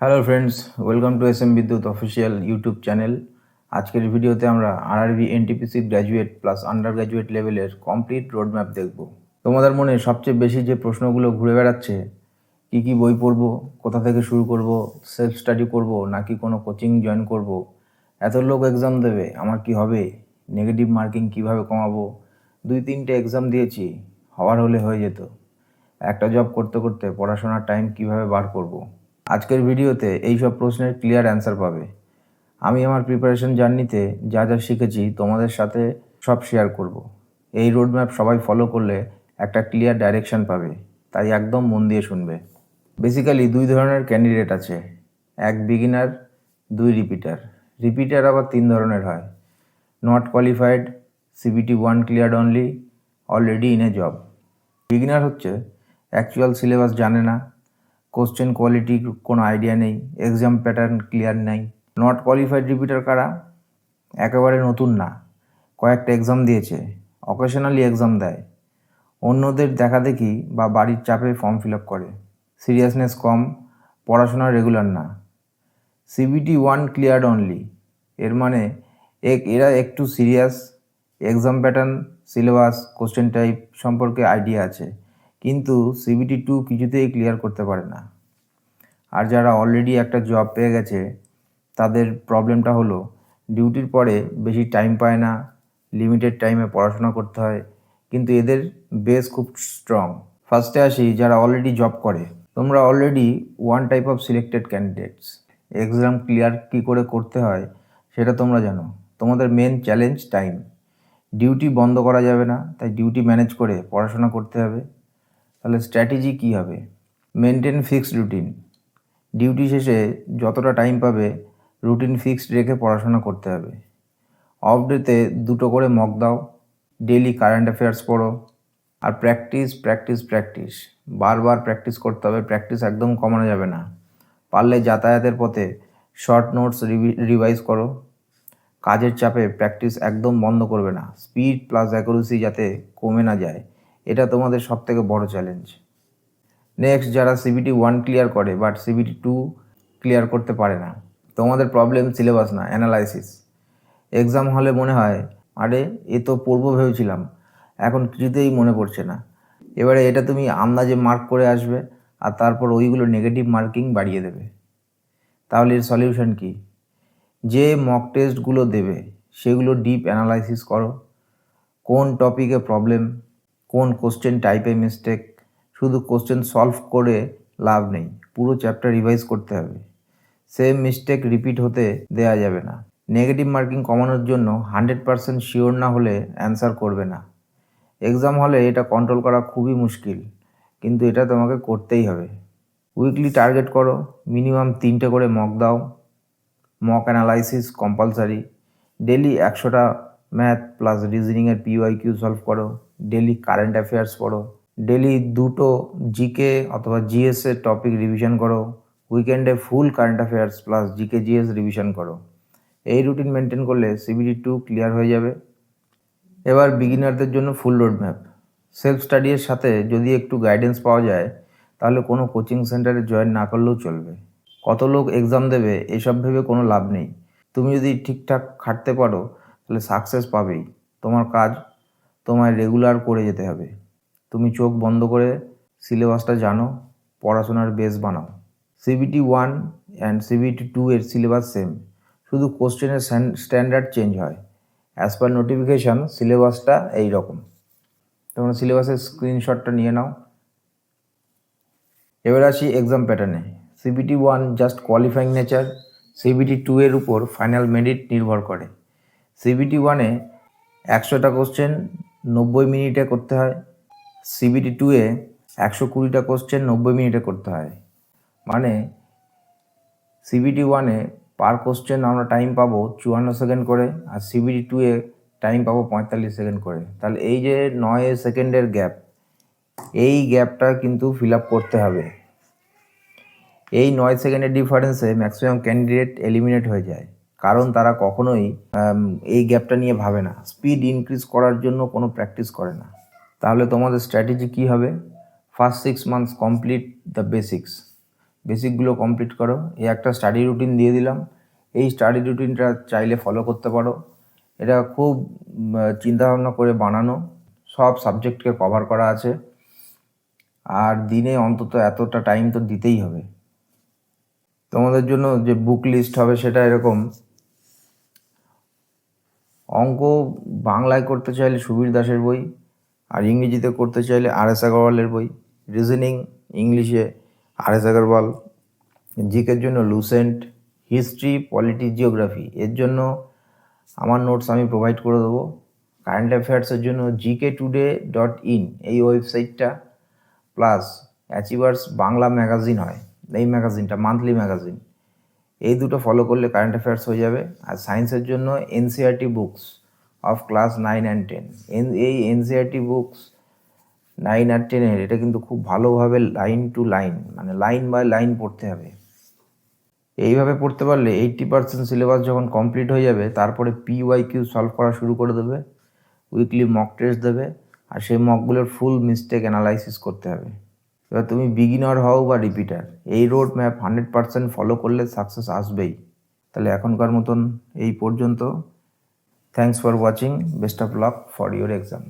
Hello friends, welcome to S M Bidyut official YouTube channel. আজকের ভিডিওতে আমরা RRB NTPC graduate plus undergraduate লেভেলের complete roadmap দেখব। তোমাদের মনে সবচেয়ে বেশি যে প্রশ্নগুলো ঘুরে বেড়াচ্ছে, কি বই পড়ব, কোথা থেকে শুরু করব, সেলফ স্টাডি করব নাকি কোনো কোচিং জয়েন করব, এত লোক এক্সাম দেবে, আমার কি হবে, নেগেটিভ মার্কিং কিভাবে কমাবো, 2-3টে এক্সাম দিয়েছি, হওয়ার হলে হয়ে যেত, একটা জব করতে করতে পড়াশোনার টাইম কিভাবে বার করব। আজকের ভিডিওতে এই সব প্রশ্নের ক্লিয়ার অ্যান্সার পাবে। আমি আমার প্রিপারেশন জার্নিতে যা শিখেছি তোমাদের সাথে সব শেয়ার করব। এই রোডম্যাপ সবাই ফলো করলে একটা ক্লিয়ার ডাইরেকশন পাবে, তাই একদম মন দিয়ে শুনবে। বেসিক্যালি 2 ধরনের ক্যান্ডিডেট আছে, এক বিগিনার, 2 রিপিটার। রিপিটার আবার 3 ধরনের হয়: not qualified, CBT 1 cleared only, already in a job. Beginner হচ্ছে অ্যাকচুয়াল সিলেবাস জানে না, কোশ্চেন কোয়ালিটির কোনো আইডিয়া নেই, এক্সাম প্যাটার্ন ক্লিয়ার নেই। নট কোয়ালিফাইড রিপিটার কারা? একেবারে নতুন না, কয়েকটা এক্সাম দিয়েছে, অকেশনালি এক্সাম দেয়, অন্যদের দেখাদেখি বা বাড়ির চাপে ফর্ম ফিল আপ করে, সিরিয়াসনেস কম, পড়াশোনা রেগুলার না। সিবিটি 1 ক্লিয়ার্ড অনলি, এর মানে এরা একটু serious, exam pattern, syllabus, question type সম্পর্কে আইডিয়া আছে, কিন্তু সিবিটি 2 কিছুতেই ক্লিয়ার করতে পারে না। আর যারা অলরেডি একটা জব পেয়ে গেছে, তাদের প্রবলেমটা হলো ডিউটির পরে বেশি টাইম পায় না, লিমিটেড টাইমে পড়াশোনা করতে হয়, কিন্তু এদের বেস খুব স্ট্রং। ফার্স্টে আসি যারা অলরেডি জব করে। তোমরা already one type of selected candidates. Exam clear কী করে করতে হয় সেটা তোমরা জানো। তোমাদের মেন চ্যালেঞ্জ টাইম। ডিউটি বন্ধ করা যাবে না, তাই ডিউটি ম্যানেজ করে পড়াশোনা করতে হবে। তাহলে স্ট্র্যাটেজি কী হবে? Maintain fixed routine. ডিউটি শেষে যতটা টাইম পাবে রুটিন ফিক্সড রেখে পড়াশোনা করতে হবে। অফ ডেতে 2টো করে মক দাও, ডেইলি কারেন্ট অ্যাফেয়ার্স পড়ো, আর প্র্যাকটিস প্র্যাকটিস প্র্যাকটিস, বারবার প্র্যাকটিস করতে হবে, প্র্যাকটিস একদম কমানো যাবে না। পারলে যাতায়াতের পথে শর্ট নোটস রিভাইজ করো। কাজের চাপে প্র্যাকটিস একদম বন্ধ করবে না, স্পিড প্লাস অ্যাকুরেসি যাতে কমে না যায়, এটা তোমাদের সবথেকে বড় চ্যালেঞ্জ। নেক্সট, যারা সিবিটি 1 ক্লিয়ার করে বাট সিবিটি 2 ক্লিয়ার করতে পারে না, তোমাদের প্রবলেম সিলেবাস না, অ্যানালাইসিস। এক্সাম হলে মনে হয়, আরে এ তো পড়বো ভেবেছিলাম, এখন কিছুতেই মনে পড়ছে না। এবারে এটা তুমি আন্দাজে মার্ক করে আসবে, আর তারপর ওইগুলো নেগেটিভ মার্কিং বাড়িয়ে দেবে। তাহলে এর সলিউশন কি? যে মক টেস্টগুলো দেবে সেগুলো ডিপ অ্যানালাইসিস করো। কোন টপিকে প্রবলেম, কোন কোশ্চেন টাইপে মিস্টেক। শুধু কোশ্চেন সলভ করে লাভ নেই, পুরো চ্যাপ্টার রিভাইজ করতে হবে। সেম মিস্টেক রিপিট হতে দেয়া যাবে না। নেগেটিভ মার্কিং কমানোর জন্য 100% শিওর না হলে অ্যান্সার করবে না। এক্সাম হলে এটা কন্ট্রোল করা খুবই মুশকিল, কিন্তু এটা তোমাকে করতেই হবে। উইকলি টার্গেট করো, মিনিমাম 3টে করে মক দাও, মক অ্যানালাইসিস কম্পালসারি। ডেলি 100টা ম্যাথ প্লাস রিজনিংয়ের পিওয়াইকিউ সলভ করো, ডেলি কারেন্ট অ্যাফেয়ার্স পড়ো, ডেলি 2টো জিকে অথবা জিএসের টপিক রিভিশন করো, উইকেন্ডে full current affairs plus GK GS revision করো। এই রুটিন মেনটেন করলে সিবিটি 2 ক্লিয়ার হয়ে যাবে। এবার বিগিনারদের জন্য ফুল রোডম্যাপ। সেলফ স্টাডির সাথে যদি একটু গাইডেন্স পাওয়া যায়, তাহলে কোনো কোচিং সেন্টারে জয়েন না করলেও চলবে। কত লোক এক্সাম দেবে এসব ভেবে কোনো লাভ নেই। তুমি যদি ঠিকঠাক খাটতে পারো তাহলে সাকসেস পাবেই। তোমার কাজ তোমায় রেগুলার করে যেতে হবে। তুমি চোখ বন্ধ করে সিলেবাসটা জানো, পড়াশোনার বেস বানাও। সিবিটি 1 অ্যান্ড সিবিটি 2 এর সিলেবাস সেম, শুধু কোশ্চেনের স্ট্যান্ডার্ড চেঞ্জ হয়। অ্যাজ পার নোটিফিকেশান সিলেবাসটা এই রকম। তোমরা সিলেবাসের স্ক্রিনশটটা নিয়ে নাও। এবার আসি এক্সাম প্যাটার্নে। CBT 1 just qualifying nature, CBT 2 এর উপর ফাইনাল মেরিট নির্ভর করে। সিবিটি 1-এ 100টা কোশ্চেন 90 মিনিটে করতে হয়, সিবিটি 2-এ 120টা কোশ্চেন 90 মিনিটে করতে হয়। মানে সিবিটি 1-এ পার কোশ্চেন আমরা টাইম পাবো 54 সেকেন্ড করে, আর সিবিটি 2-এ টাইম পাবো 45 সেকেন্ড করে। তাহলে এই যে 9 সেকেন্ডের গ্যাপ, এই গ্যাপটা কিন্তু ফিল আপ করতে হবে। এই 9 সেকেন্ডের ডিফারেন্সে ম্যাক্সিমাম ক্যান্ডিডেট এলিমিনেট হয়ে যায়, কারণ তারা কখনোই এই গ্যাপটা নিয়ে ভাবে না, স্পিড ইনক্রিজ করার জন্য কোনো প্র্যাকটিস করে না। তাহলে তোমাদের স্ট্র্যাটেজি কী হবে? First 6 months complete the basics, বেসিকগুলো কমপ্লিট করো। এই একটা স্টাডি রুটিন দিয়ে দিলাম, এই স্টাডি রুটিনটা চাইলে ফলো করতে পারো। এটা খুব চিন্তাভাবনা করে বানানো, সব সাবজেক্টকে কভার করা আছে, আর দিনে অন্তত এতটা টাইম তো দিতেই হবে। তোমাদের জন্য যে বুক লিস্ট হবে সেটা এরকম: অঙ্ক বাংলায় করতে চাইলে সুবীর দাসের বই, আর ইংরেজিতে করতে চাইলে আর.এস. আগরওয়ালের বই। রিজনিং ইংলিশে আর.এস. আগরওয়াল। জিকের জন্য লুসেন্ট। হিস্ট্রি, পলিটি, জিওগ্রাফি এর জন্য আমার নোটস আমি প্রোভাইড করে দেবো। কারেন্ট অ্যাফেয়ার্সের জন্য gktoday.in এই ওয়েবসাইটটা, প্লাস অ্যাচিভার্স বাংলা ম্যাগাজিন হয়, এই ম্যাগাজিনটা মান্থলি ম্যাগাজিন, এই দুটো ফলো করলে কারেন্ট অ্যাফেয়ার্স হয়ে যাবে। আর সায়েন্সের জন্য NCERT books of class 9 and 10, এই এনসিইআরটি বুকস 9 আর 10-এর এটা কিন্তু খুব ভালোভাবে লাইন টু লাইন, মানে লাইন বাই লাইন পড়তে হবে। এইভাবে পড়তে পারলে 80% সিলেবাস যখন কমপ্লিট হয়ে যাবে, তারপরে PYQ সলভ করা শুরু করে দেবে, উইকলি মক টেস্ট দেবে, আর সেই মকগুলোর ফুল মিস্টেক অ্যানালাইসিস করতে হবে। এবার তুমি বিগিনার হও বা রিপিটার, এই রোড ম্যাপ 100% ফলো করলে সাকসেস আসবেই। তাহলে এখনকার মতন এই পর্যন্ত। Thanks for watching, best of luck for your exam.